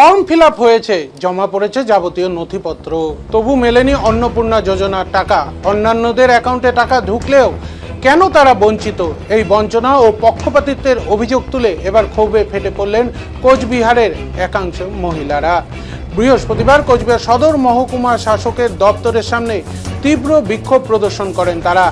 Form fill up হয়েছে, জমা পড়েছে যাবতীয় নথিপত্র, তবু মেলেনি অন্নপূর্ণা যোজনার টাকা। অন্যান্যদের অ্যাকাউন্টে টাকা ঢুকলেও কেন তারা বঞ্চিত? এই বঞ্চনা ও পক্ষপাতিত্বের অভিযোগ তুলে এবার ক্ষোভে ফেটে পড়লেন কোচবিহারের একাংশ মহিলারা। বৃহস্পতিবার কোচবিহার সদর মহকুমা শাসকের দপ্তরের সামনে তীব্র বিক্ষোভ প্রদর্শন করেন তারা।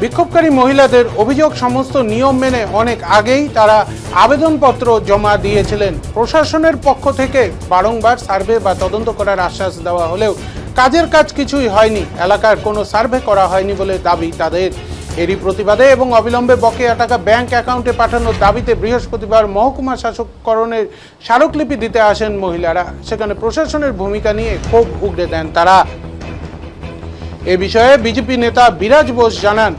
বিক্ষোভকারী মহিলাদের অভিযোগ, সমস্ত নিয়ম মেনে অনেক আগেই তারা আবেদনপত্র জমা দিয়েছিলেন। প্রশাসনের পক্ষ থেকে বারংবার সার্ভে বা তদন্ত করার আশ্বাস দেওয়া হলেও কাজের কাজ কিছুই হয়নি। এলাকার কোনো সার্ভে করা হয়নি বলে দাবি তাদের। এরই প্রতিবাদে এবং অবিলম্বে বকেয়া টাকা ব্যাংক অ্যাকাউন্টে পাঠানোর দাবিতে বৃহস্পতিবার মহকুমা শাসককরণের স্মারকলিপি দিতে আসেন মহিলারা। সেখানে প্রশাসনের ভূমিকা নিয়ে ক্ষোভ উগরে দেন তারা। এ বিষয়ে বিজেপি নেতা বিরাজ বোস জানান,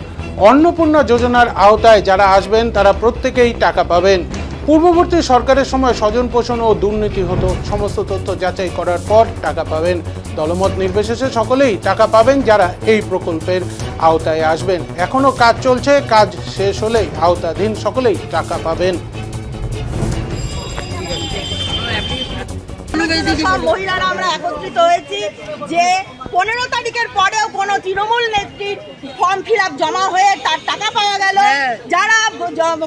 অন্নপূর্ণা যোজনার আওতায় যারা আসবেন তারা প্রত্যেকেই টাকা পাবেন। পূর্ববর্তী সরকারের সময় স্বজন পোষণ ও দুর্নীতি হতো, সমস্ত তথ্য যাচাই করার পর টাকা পাবেন। দলমত নির্বিশেষে সকলেই টাকা পাবেন যারা এই প্রকল্পের আওতায় আসবেন। এখনো কাজ চলছে, কাজ শেষ হলেই আওতাধীন সকলেই টাকা পাবেন। সব মহিলারা আমরা একত্রিত হয়েছি যে 15 তারিখের পরেও কোনো তৃণমূল নেত্রীর ফর্ম ফিল আপ জমা হয়ে তার টাকা পাওয়া গেল। যারা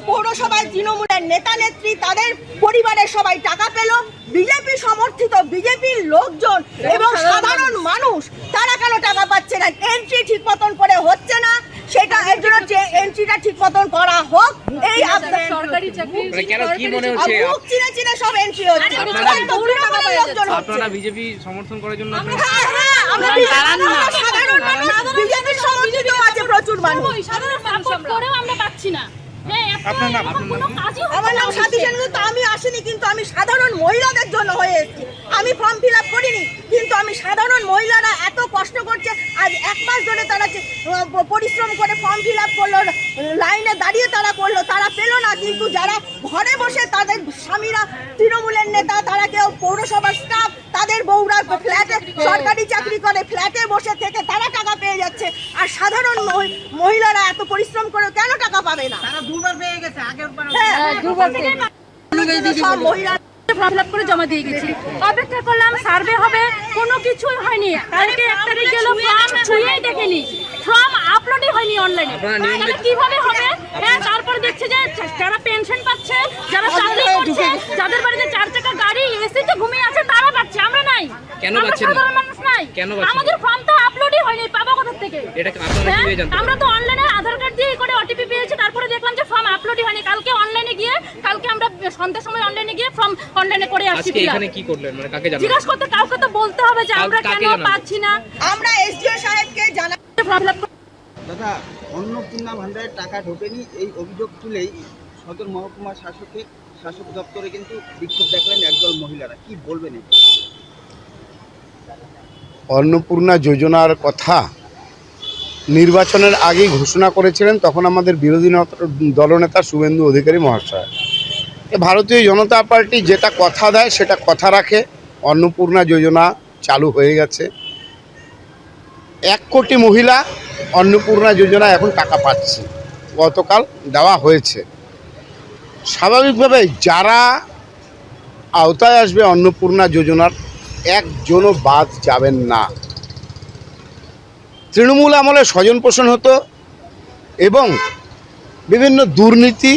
পৌরসভায় তৃণমূলের নেতা নেত্রী তাদের পরিবারের সবাই টাকা পেল। বিজেপি সমর্থিত বিজেপির লোকজন এবং সাধারণ মানুষ তারা কেন টাকা পাচ্ছে না? এন্ট্রি ঠিক মতন করে হচ্ছে না, সেটা এর জন্য যে এন্ট্রিটা ঠিক মতন করা হোক। এই সরকারি চাকরি কেন কি মনে হচ্ছে চিনে চিনে সব এন্ট্রি হচ্ছে। আপনারা বিজেপি সমর্থন করার জন্য আমরা সাধারণ মানুষ বিজেপির সমর্থিত আছে প্রচুর মানুষ। সাধারণ সাপোর্ট করেও আমরা পাচ্ছি না। আমার নাম সাথী সেনগুপ্ত। আমি আসিনি, কিন্তু আমি সাধারণ মহিলাদের জন্য হয়ে এসেছি। আমি ফর্ম ফিল আপ করিনি, কিন্তু আমি সাধারণ মহিলারা এত কষ্ট করছে। আজ 1 মাস ধরে তারা পরিশ্রম করে ফর্ম ফিল আপ করলো, লাইনে দাঁড়িয়ে তারা করলো, তারা পেল না। কিন্তু যারা ঘরে বসে তাদের স্বামীরা তৃণমূলের নেতা, তারা কেউ পৌরসভার স্টাফ, তাদের বউরা ফ্ল্যাটে সরকারি চাকরি করে, ফ্ল্যাটে বসে থেকে তারা টাকা পেয়ে যাচ্ছে। আর সাধারণ মহিলারা এত পরিশ্রম করে কেন টাকা পাবে না? সব মহিলা ফর্ম ফিল আপ করে জমা দিয়ে গেছি, অপেক্ষা করলাম সার্ভে হবে, কোনো কিছুই হয়নি। কালকে 1 তারিখ গেল, ফর্ম ছুঁয়েই দেখেনি, ফর্ম আপলোডই হয়নি অনলাইনে। তাহলে কিভাবে হবে? হ্যাঁ, তারপরে দেখছে যে যারা পেনশন পাচ্ছে, যারা চাকরি করছে, যাদের বাড়িতে 4 চাকা গাড়ি এসিতে ঘুমিয়ে আছে তারা পাচ্ছে, আমরা নাই। কেন পাচ্ছেন না? সাধারণ মানুষ নাই। কেন পাচ্ছেন? আমাদের ফর্ম তো আপলোডই হয়নি, পাবো কোথা থেকে? এটা আপনারা কিভাবে জানতে? আমরা তো অনলাইনে আধার কার্ড দিয়ে করে ওটিপি পেয়েছি, তারপরে দেখলাম যে ফর্ম আপলোডই হয়নি। কালকে অনলাইনে গিয়ে, কালকে আমরা সন্ধ্যার সময় অনলাইনে গিয়ে ফর্ম অনলাইনে করে আসছি। আজকে এখানে কি করলেন, মানে কাকে জানালেন? জিজ্ঞাসা করতে কাউকে তো বলতে হবে যে আমরা কাকে কেন জানালেন? পাচ্ছি না। আমরা এসডিও সাহেবকে জানাই। ফর্ম ফিল আপ দাদা, অন্নপূর্ণা ভান্ডারের টাকা ঢোকেনি, এই অভিযোগ তুলেই সদর মহকুমা শাসক দপ্তরে কিন্তু বিক্ষোভ দেখালেন একদল মহিলারা। কি বলবেন? অন্নপূর্ণা যোজনার কথা নির্বাচনের আগেই ঘোষণা করেছিলেন তখন আমাদের বিরোধী দলনেতা শুভেন্দু অধিকারী মহাশয়। ভারতীয় জনতা পার্টি যেটা কথা দেয় সেটা কথা রাখে। অন্নপূর্ণা যোজনা চালু হয়ে গেছে, 1 কোটি মহিলা অন্নপূর্ণা যোজনা এখন টাকা পাচ্ছে, গতকাল দেওয়া হয়েছে। স্বাভাবিকভাবে যারা আওতায় আসবে অন্নপূর্ণা যোজনার একজনও বাদ যাবেন না। তৃণমূল আমলে স্বজন পোষণ হতো এবং বিভিন্ন দুর্নীতি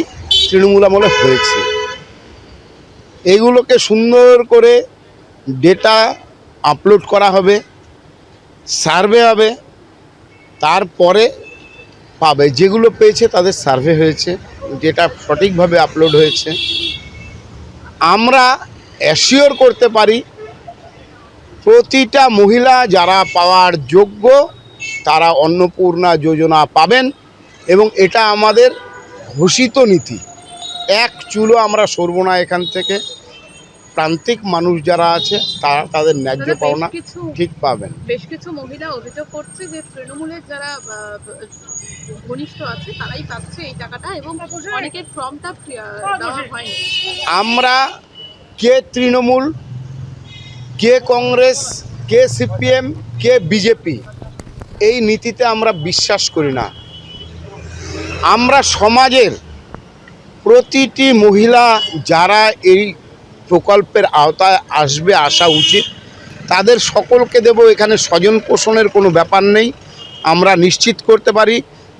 তৃণমূল আমলে হয়েছে। এইগুলোকে সুন্দর করে ডেটা আপলোড করা হবে, সার্ভে হবে, তারপরে পাবে। যেগুলো পেয়েছে তাদের সার্ভে হয়েছে, যেটা সঠিকভাবে আপলোড হয়েছে। আমরা অ্যাসিওর করতে পারি প্রতিটা মহিলা যারা পাওয়ার যোগ্য তারা অন্নপূর্ণা যোজনা পাবেন এবং এটা আমাদের ঘোষিত নীতি। 1 চুলো আমরা সরব না এখান থেকে। প্রান্তিক মানুষ যারা আছে তারা তাদের ন্যায্য পাওনা ঠিক পাবেন। বেশ কিছু মহিলা অভিযোগ করছে যে তৃণমূলের যারা ঘনিষ্ঠ আছে তারাই পাচ্ছে এই টাকাটা এবং অনেকের ফর্মটা দেওয়া হয়নি। আমরা কে তৃণমূল, কে কংগ্রেস, কে সিপিএম, কে বিজেপি, এই নীতিতে আমরা বিশ্বাস করি না। আমরা সমাজের প্রতিটি মহিলা যারা এই প্রকল্পের আওতায় আসা উচিত, তাদের সকলকে দেব। এখানে স্বজন পোষণের কোনো ব্যাপার নেই। আমরা নিশ্চিত করতে পারি,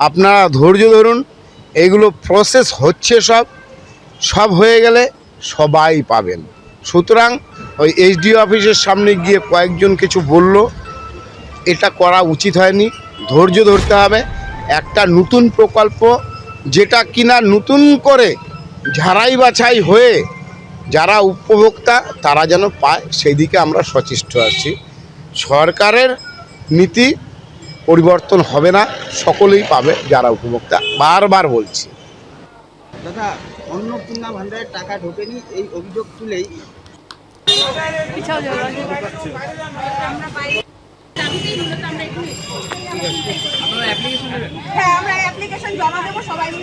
আপনারা ধৈর্য ধরুন, এগুলো প্রসেস হচ্ছে, সব হয়ে গেলে সবাই পাবেন। সুতরাং ওই এসডিও অফিসের সামনে গিয়ে কয়েকজন কিছু বলল, এটা করা উচিত হয়নি। ধৈর্য ধরতে হবে। একটা নতুন প্রকল্প, যেটা কিনা নতুন করে ঝাড়াই বাছাই হয়ে যারা উপভোক্তা তারা যেন পায়, সেই দিকে আমরা সচেষ্ট আছি। সরকারের নীতি পরিবর্তন হবে না, সকলেই পাবে যারা উপভোক্তা, বারবার বলছি। দাদা, অন্নপূর্ণা ভান্ডারের টাকা ঢোকেনি এই অভিযোগ তুলেই আপনারা অ্যাপ্লিকেশন দেবেন? হ্যাঁ, আমরা অ্যাপ্লিকেশন জমা দেবো সবাই মিলে।